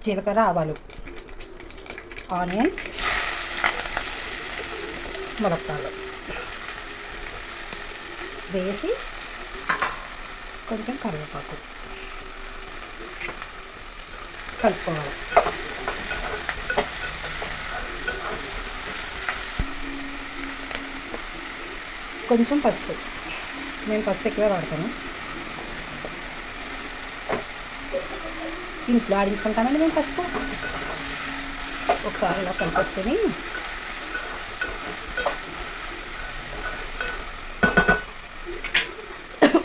జీలకర్ర ఆవాలు, ఆనియన్స్, ములక్కాడలు వేసి కొంచెం కరివేపాకు కలుపుకోవాలి. కొంచెం పసుపు, నేను పసుపు ఎక్కువే వాడతాను. ఇంట్లో ఆడించుకుంటానండి మేము పసుపు. ఒకసారి ఇలా కలిపేసుకొని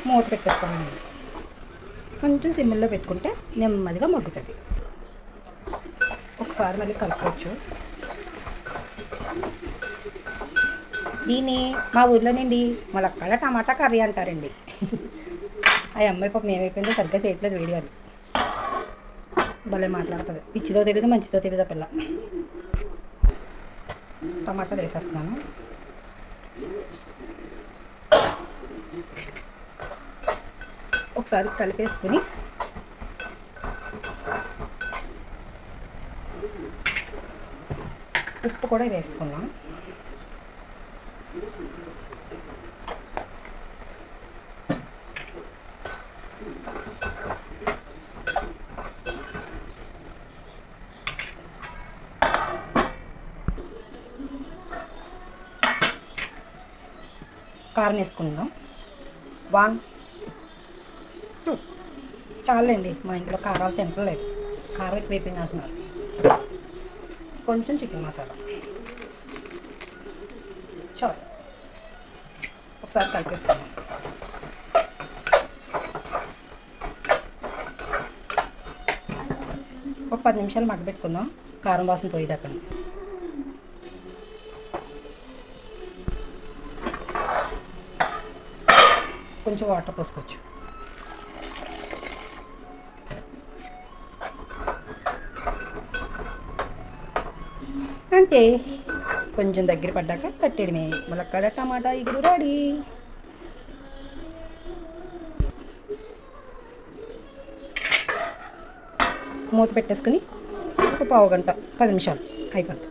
మూత పెట్టేసుకోనండి. కొంచెం సిమ్లో పెట్టుకుంటే నెమ్మదిగా మగ్గుతుంది. ఒకసారి మళ్ళీ కలుపుకోవచ్చు. దీన్ని మా ఊర్లోనండి ములక్కాడ టమాటా కర్రీ అంటారండి. ఆ అమ్మాయి పాపం ఏమైపోయిందో సరిగ్గా చేయట్లేదు వీడియోలు. భలే మాట్లాడుతుంది. పిచ్చిదో తెలియదు మంచిదో తెలియదు ఆ పిల్ల. టమాటాలు వేసేస్తున్నాను. ఒకసారి కలిపేసుకుని ఉప్పు కూడా వేసుకున్నాం. కారం వేసుకుందాం. 1 2 చాలండి. మా ఇంట్లో కారాలు తింటలేదు, కారం ఎక్కువ అయిపోయింది అంటున్నారు. కొంచెం చికెన్ మసాలా చాలు. ఒకసారి కలిపేస్తాను. ఒక 10 నిమిషాలు మగ్గబెట్టుకుందాం, కారం వాసన పోయేదాకా. కొంచెం వాటర్ పోసుకోవచ్చు. అంతే, కొంచెం దగ్గర పడ్డాక కట్టేయడమే. ములక్కాడ టమాటా ఇగురు రెడీ. మూత పెట్టేసుకుని ఒక పావు గంట 10 నిమిషాలు అయిపోతుంది.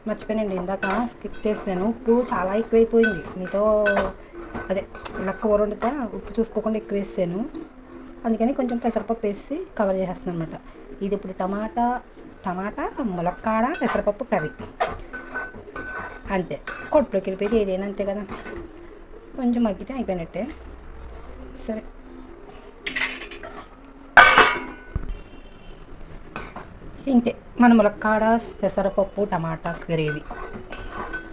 మర్చిపోయానండి, ఇందాక స్కిప్ చేసాను. ఉప్పు చాలా ఎక్కువైపోయింది. మీతో అదే ఇలా కూర వండుతా ఉప్పు చూసుకోకుండా ఎక్కువ వేసాను. అందుకని కొంచెం పెసరపప్పు వేసి కవర్ చేసేస్తున్నాను అనమాట. ఇది ఇప్పుడు టమాటా ములక్కాడ పెసరపప్పు కర్రీ అంతే. కొట్టులోకి వెళ్ళిపోయి ఏదైనా అంతే కదా, కొంచెం మగ్గితే అయిపోయినట్టే. సరే, ఇంతే మన ములక్కాడ పెసరపప్పు టమాటా గ్రేవీ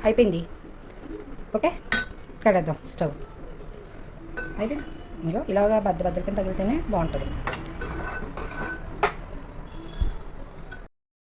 అయిపోయింది. ఓకే, కడేద్దాం స్టవ్. అయితే ఇలాగా బద్దకిని తగిలితేనే బాగుంటుంది.